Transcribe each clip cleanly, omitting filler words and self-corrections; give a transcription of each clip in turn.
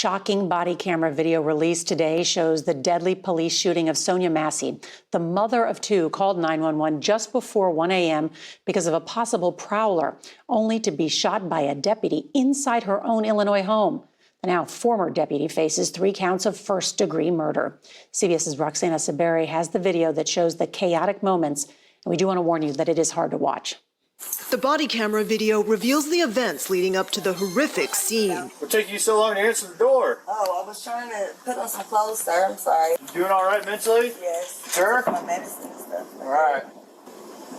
Shocking body camera video released today shows the deadly police shooting of Sonya Massey. The mother of two called 911 just before 1 a.m. because of a possible prowler, only to be shot by a deputy inside her own Illinois home. The now former deputy faces 3 counts of first-degree murder. CBS's Roxana Saberi has the video that shows the chaotic moments, and we do want to warn you that it is hard to watch. The body camera video reveals the events leading up to the horrific scene. What took you so long to answer the door? Oh, I was trying to put on some clothes, sir. I'm sorry. You doing all right mentally? Yes. Sure? My medicine and stuff. All right.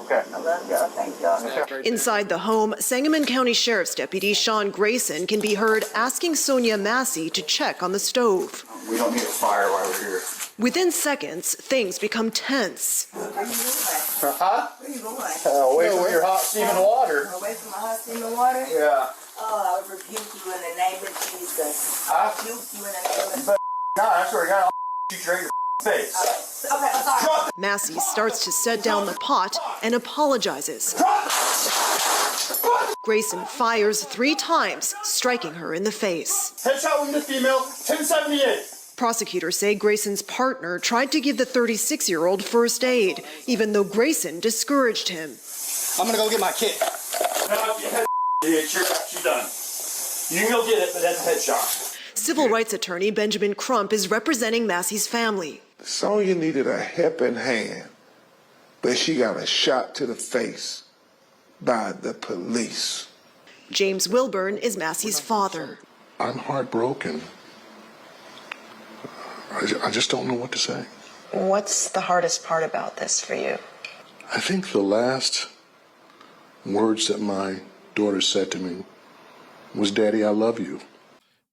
Okay. I love y'all. Thank y'all. Okay. Inside the home, Sangamon County Sheriff's Deputy Sean Grayson can be heard asking Sonya Massey to check on the stove. We don't need a fire while we're here. Within seconds, things become tense. Where you going? Huh? Where you going? Away from your hot steaming water. Away from my hot steaming water? Yeah. Oh, I would rebuke you in the name of Jesus. I rebuke you in the name of No, I swear to God, I'll shoot you right in your face. Okay, I'm sorry. Massey starts to set down the pot and apologizes. Grayson fires 3 times, striking her in the face. Headshot wounded female, 1078. Prosecutors say Grayson's partner tried to give the 36-year-old first aid, even though Grayson discouraged him. I'm gonna go get my kit. No, you're done. You can go get it, but that's a headshot. Civil rights attorney Benjamin Crump is representing Massey's family. Sonya needed a helping hand, but she got a shot to the face by the police. James Wilburn is Massey's father. I'm heartbroken. I just don't know what to say. What's the hardest part about this for you? I think the last words that my daughter said to me was, "Daddy, I love you."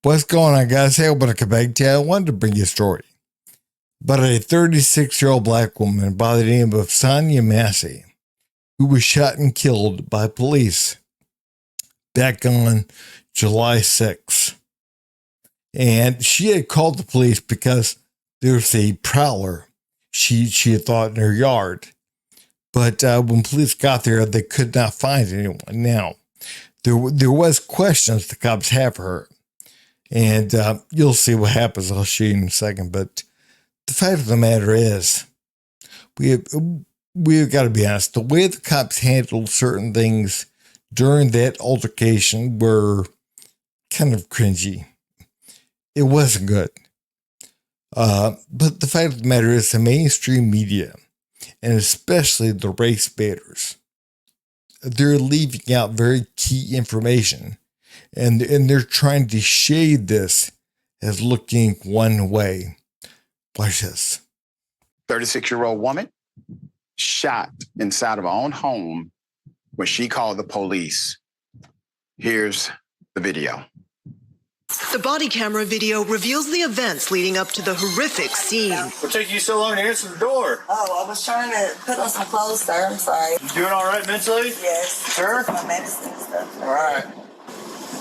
What's going on, guys? Hey, welcome to Come Back to. I wanted to bring you a story about a 36-year-old black woman by the name of Sonya Massey, who was shot and killed by police back on July 6th. And she had called the police because there was a prowler she had thought in her yard. But when police got there, they could not find anyone. Now, there was questions the cops have for her. And you'll see what happens. I'll show you in a second. But the fact of the matter is, we've got to be honest. The way the cops handled certain things during that altercation were kind of cringy. It wasn't good. But the fact of the matter is, the mainstream media, and especially the race baiters, they're leaving out very key information. And they're trying to shade this as looking one way. Watch this. 36-year-old woman shot inside of her own home when she called the police. Here's the video. The body camera video reveals the events leading up to the horrific scene. What took you so long to answer the door? Oh, I was trying to put on some clothes, sir. I'm sorry. You doing all right mentally? Yes. Sure? My medicine and stuff. All right.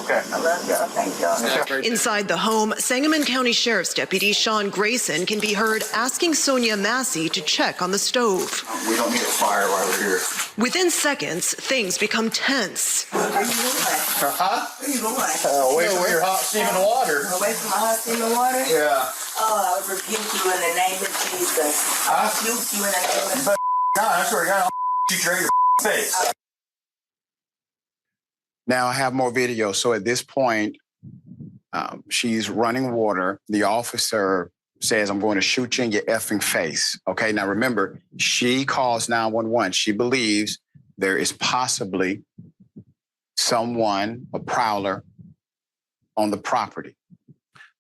Okay. I love y'all. Thank y'all. Inside the home, Sangamon County Sheriff's Deputy Sean Grayson can be heard asking Sonya Massey to check on the stove. We don't need a fire while we're here. Within seconds, things become tense. Where you going? Huh? Where you going? Away from your hot steaming water. Away from my hot steaming water? Yeah. Oh, I would rebuke you in the name of Jesus. I rebuke you in the name of No, I swear to God, I'll shoot you right in your face. Now I have more video. So at this point, she's running water. The officer says, "I'm going to shoot you in your effing face." Okay, now remember, she calls 911. She believes there is possibly someone, a prowler, on the property.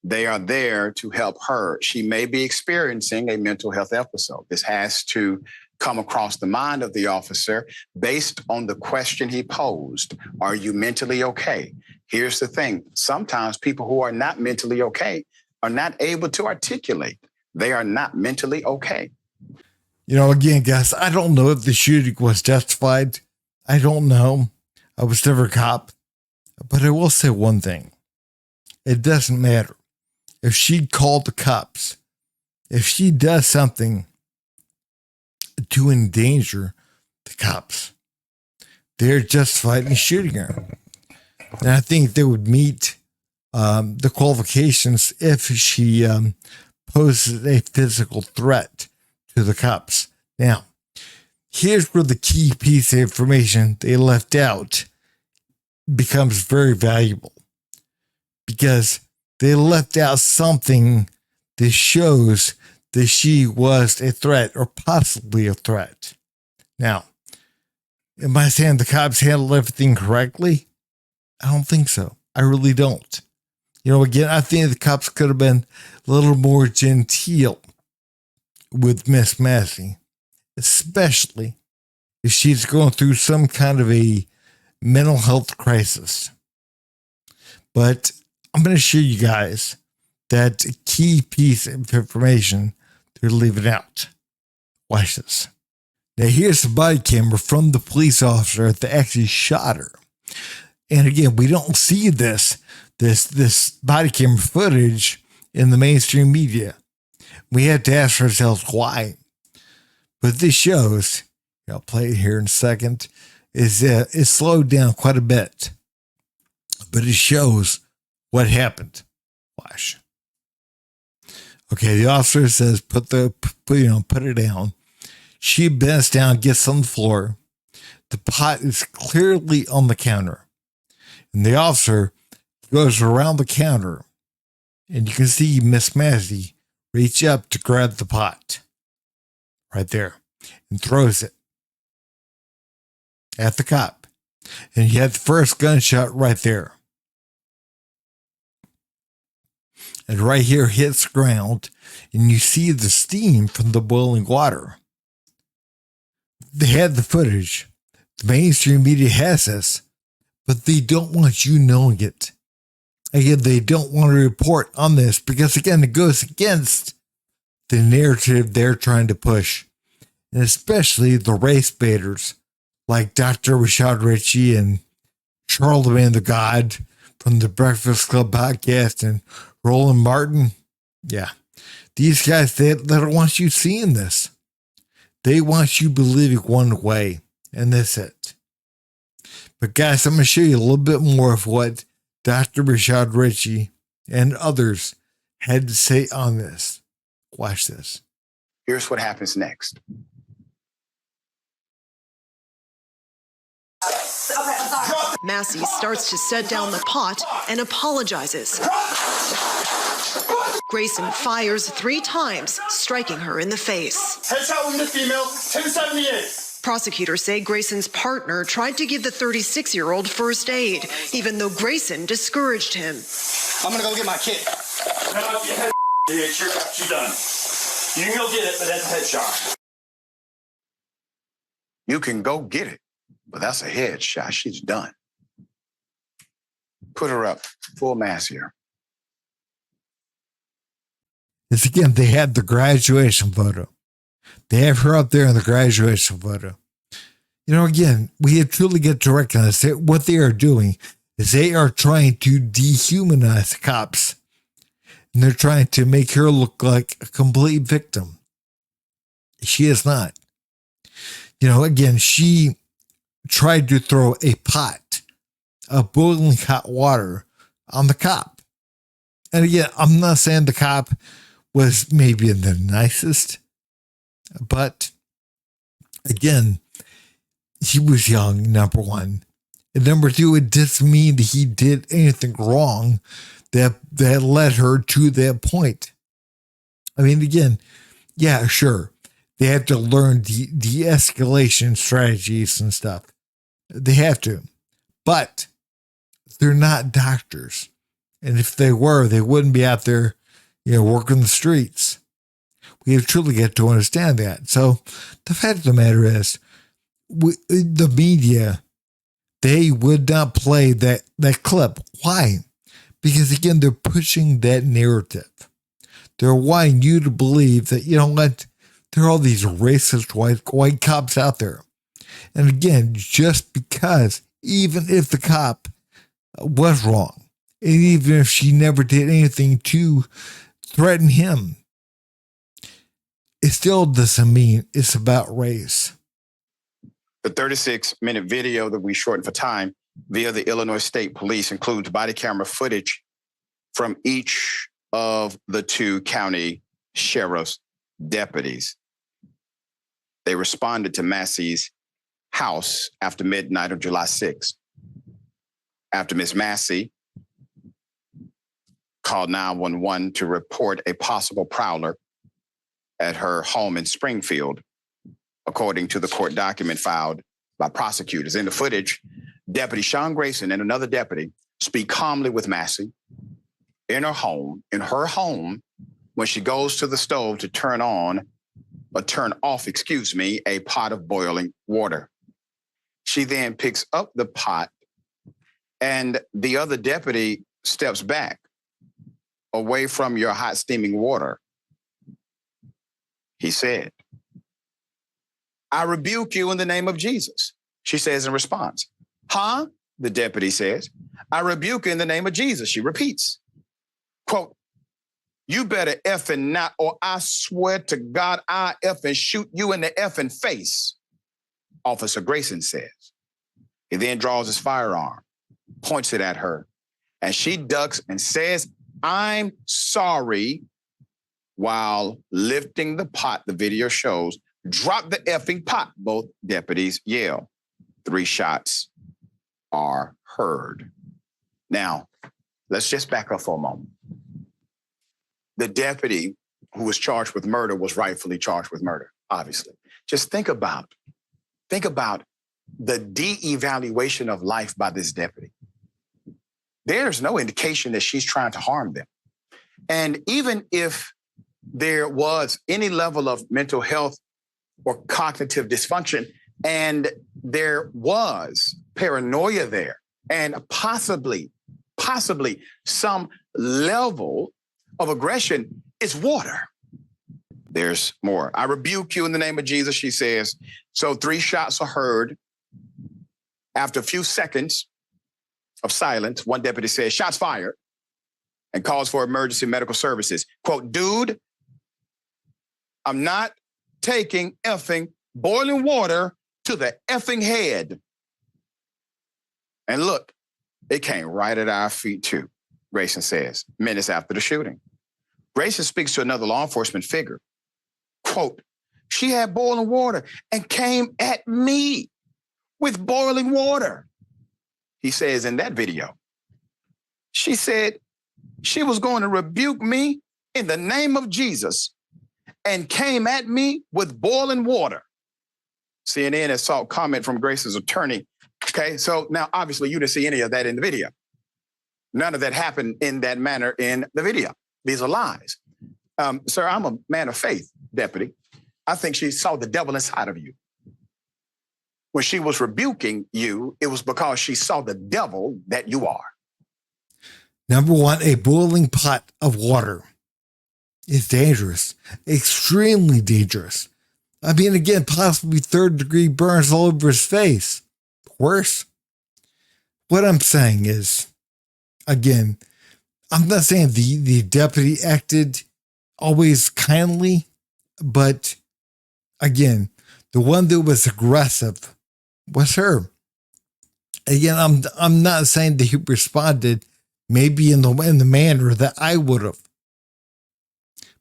They are there to help her. She may be experiencing a mental health episode. This has to come across the mind of the officer based on the question he posed. Are you mentally okay? Here's the thing. Sometimes people who are not mentally okay are not able to articulate. They are not mentally okay. You know, again, guys, I don't know if the shooting was justified. I don't know. I was never a cop. But I will say one thing. It doesn't matter. If she called the cops, if she does something to endanger the cops, they're justified in shooting her. And I think they would meet the qualifications if she poses a physical threat to the cops. Now, here's where the key piece of information they left out becomes very valuable, because they left out something that shows that she was a threat or possibly a threat. Now, am I saying the cops handled everything correctly? I don't think so. I really don't. You know, again, I think the cops could have been a little more genteel with Miss Massey, especially if she's going through some kind of a mental health crisis. But I'm going to show you guys that key piece of information they're leaving out. Watch this. Now, here's the body camera from the police officer that actually shot her. And again, we don't see this body camera footage in the mainstream media. We have to ask ourselves why. But this shows, I'll play it here in a second, it's slowed down quite a bit. But it shows what happened. Watch. Okay, the officer says, put it down. She bends down, gets on the floor. The pot is clearly on the counter. And the officer goes around the counter, and you can see Miss Massey reach up to grab the pot right there and throws it at the cop. And you have the first gunshot right there. And right here hits the ground, and you see the steam from the boiling water. They had the footage. The mainstream media has this, but they don't want you knowing it. Again, they don't want to report on this because, again, it goes against the narrative they're trying to push. And especially the race baiters like Dr. Rashad Ritchie and Charlemagne the God from the Breakfast Club podcast and Roland Martin. Yeah, these guys, they don't want you seeing this. They want you believing one way, and that's it. But guys, I'm going to show you a little bit more of what Dr. Rashad Ritchie and others had to say on this. Watch this. Here's what happens next. Massey starts to set down the pot and apologizes. Grayson fires 3 times, striking her in the face. Headshot wounded female, 1078. Prosecutors say Grayson's partner tried to give the 36-year-old first aid, even though Grayson discouraged him. I'm gonna go get my kit. No, you had it's your cut. You're done. You can go get it, but that's a headshot. You can go get it, but that's a headshot. She's done. Put her up. Full mass here. It's again, they had the graduation photo. They have her up there in the graduation photo. You know, again, we truly get to recognize that what they are doing is they are trying to dehumanize the cops. And they're trying to make her look like a complete victim. She is not. You know, again, she tried to throw a pot of boiling hot water on the cop. And again, I'm not saying the cop was maybe the nicest, but again, he was young, number one. And number two, it doesn't mean that he did anything wrong that led her to that point. I mean, again, yeah, sure. They have to learn the de-escalation strategies and stuff. They have to. But they're not doctors. And if they were, they wouldn't be out there, working the streets. We have truly got to understand that. So the fact of the matter is, the media, they would not play that clip. Why? Because, again, they're pushing that narrative. They're wanting you to believe that, there are all these racist white cops out there. And again, just because, even if the cop was wrong, and even if she never did anything to threaten him, it still doesn't mean it's about race. The 36-minute video that we shortened for time via the Illinois State Police includes body camera footage from each of the two county sheriff's deputies. They responded to Massey's house after midnight of July 6th. After Ms. Massey called 911 to report a possible prowler at her home in Springfield, according to the court document filed by prosecutors. In the footage, Deputy Sean Grayson and another deputy speak calmly with Massey in her home, when she goes to the stove to turn off, a pot of boiling water. She then picks up the pot and the other deputy steps back away from your hot steaming water. He said, "I rebuke you in the name of Jesus," she says in response. "Huh?" The deputy says. "I rebuke you in the name of Jesus," she repeats. Quote, "You better effing not, or I swear to God, I effing shoot you in the effing face," Officer Grayson says. He then draws his firearm, points it at her, and she ducks and says, "I'm sorry," while lifting the pot, the video shows. "Drop the effing pot," both deputies yell. 3 shots are heard. Now, let's just back up for a moment. The deputy who was charged with murder was rightfully charged with murder, obviously. Just think about the de-evaluation of life by this deputy. There's no indication that she's trying to harm them. And even if there was any level of mental health or cognitive dysfunction, and there was paranoia there, and possibly some level of aggression, it's water. There's more. "I rebuke you in the name of Jesus," she says. So 3 shots are heard. After a few seconds of silence, one deputy says, "Shots fired," and calls for emergency medical services. Quote, "Dude, I'm not taking effing boiling water to the effing head." And look, it came right at our feet too, Grayson says, minutes after the shooting. Grayson speaks to another law enforcement figure. Quote, "She had boiling water and came at me with boiling water." He says in that video, "She said she was going to rebuke me in the name of Jesus and came at me with boiling water." CNN has sought comment from Grayson's attorney. Okay, so now obviously you didn't see any of that in the video. None of that happened in that manner in the video. These are lies. Sir, I'm a man of faith, deputy. I think she saw the devil inside of you. When she was rebuking you, it was because she saw the devil that you are. Number one, a boiling pot of water is dangerous, extremely dangerous. I mean, again, possibly 3rd-degree burns all over his face. Worse. What I'm saying is, again, I'm not saying the deputy acted always kindly, but again, the one that was aggressive was her. Again, I'm not saying that he responded maybe in the manner that I would have.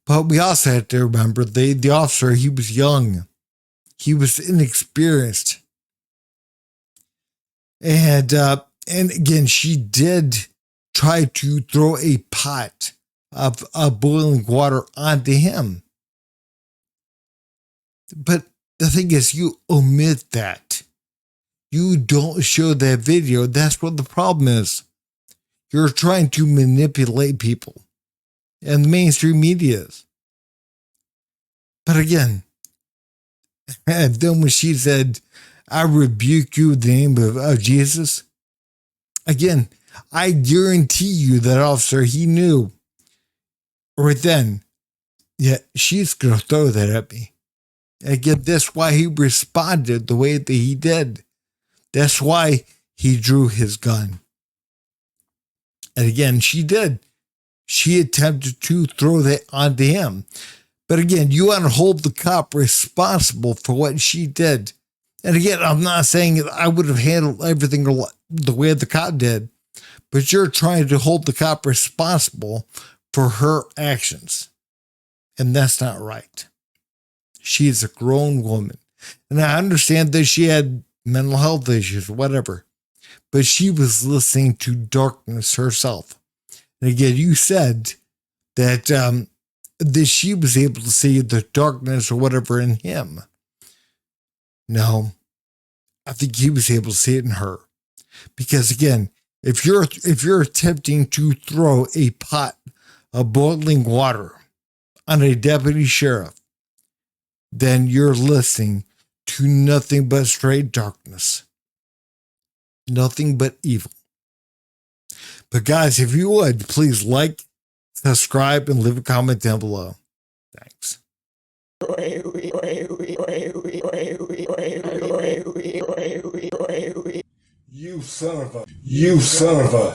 But we also have to remember the officer, he was young. He was inexperienced. And again, she did try to throw a pot of boiling water onto him. But the thing is, you omit that. You don't show that video. That's what the problem is. You're trying to manipulate people. And the mainstream media is. But again, and then when she said, "I rebuke you in the name of Jesus," again, I guarantee you that officer, he knew right then, yeah, she's going to throw that at me. Again, that's why he responded the way that he did. That's why he drew his gun. And again, she did. She attempted to throw that onto him. But again, you want to hold the cop responsible for what she did. And again, I'm not saying that I would have handled everything the way the cop did. but you're trying to hold the cop responsible for her actions. And that's not right. She is a grown woman. And I understand that she had mental health issues, whatever. But she was listening to darkness herself. And again, you said that, that she was able to see the darkness or whatever in him. No, I think he was able to see it in her. Because again, if you're attempting to throw a pot of boiling water on a deputy sheriff, then you're listening to nothing but straight darkness. Nothing but evil. But guys, if you would, please like, subscribe, and leave a comment down below. Thanks. You son of a.